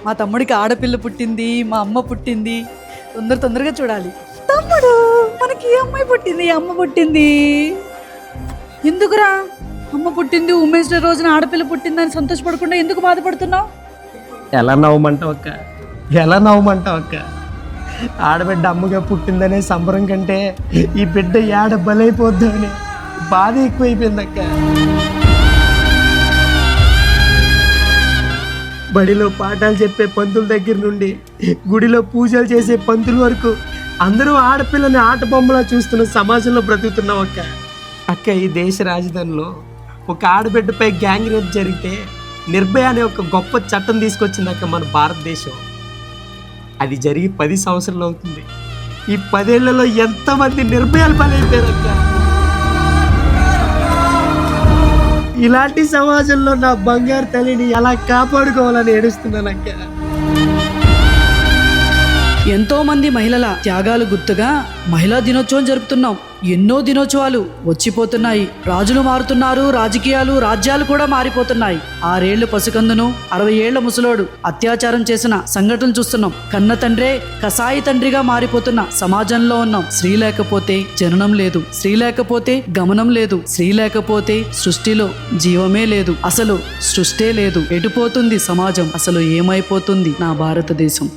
మా తమ్ముడికి ఆడపిల్ల పుట్టింది, మా అమ్మ పుట్టింది. తొందరగా చూడాలి. తమ్ముడు, మనకి ఏ అమ్మాయి పుట్టింది? అమ్మ పుట్టింది. ఎందుకురా అమ్మ పుట్టింది, ఉమెన్స్ డే రోజున ఆడపిల్ల పుట్టిందని సంతోషపడకుండా ఎందుకు బాధపడుతున్నావు? ఎలా నవ్వమంటావు అక్క? ఆడబిడ్డ అమ్మగా పుట్టిందనే సంబరం కంటే ఈ బిడ్డ ఏడ బలైపోద్దని బాధ ఎక్కువైపోయింది అక్క. బడిలో పాఠాలు చెప్పే పంతుల దగ్గర నుండి గుడిలో పూజలు చేసే పంతుల వరకు అందరూ ఆడపిల్లని ఆట బొమ్మలా చూస్తున్న సమాజంలో బ్రతుకుతున్నాం అక్క. ఈ దేశ రాజధానిలో ఒక ఆడబిడ్డపై గ్యాంగ్ రేప్ జరిగితే నిర్భయ అనే ఒక గొప్ప చట్టం తీసుకొచ్చిందక్క మన భారతదేశం. అది జరిగి 10 సంవత్సరాలు అవుతుంది. ఈ 10 ఏళ్లలో ఎంతమంది నిర్భయాలు బలైపోయారక్క. ఇలాంటి సమాజంలో నా బంగారు తల్లిని ఎలా కాపాడుకోవాలని ఏడుస్తున్నానక్క. ఎంతో మంది మహిళల త్యాగాలు గుర్తుగా మహిళా దినోత్సవం జరుపుతున్నాం. ఎన్నో దినోత్సవాలు వచ్చిపోతున్నాయి. రాజులు మారుతున్నారు, రాజ్యాలు కూడా మారిపోతున్నాయి. 6 ఏళ్ల పసికందును 60 ఏళ్ల ముసలోడు అత్యాచారం చేసిన సంఘటనలు చూస్తున్నాం. కన్న తండ్రే కసాయి తండ్రిగా మారిపోతున్న సమాజంలో ఉన్నాం. స్త్రీ లేకపోతే జననం లేదు, స్త్రీ లేకపోతే గమనం లేదు, స్త్రీ లేకపోతే సృష్టిలో జీవమే లేదు. అసలు సృష్టే లేదు. ఎటుపోతుంది సమాజం? అసలు ఏమైపోతుంది నా భారతదేశం?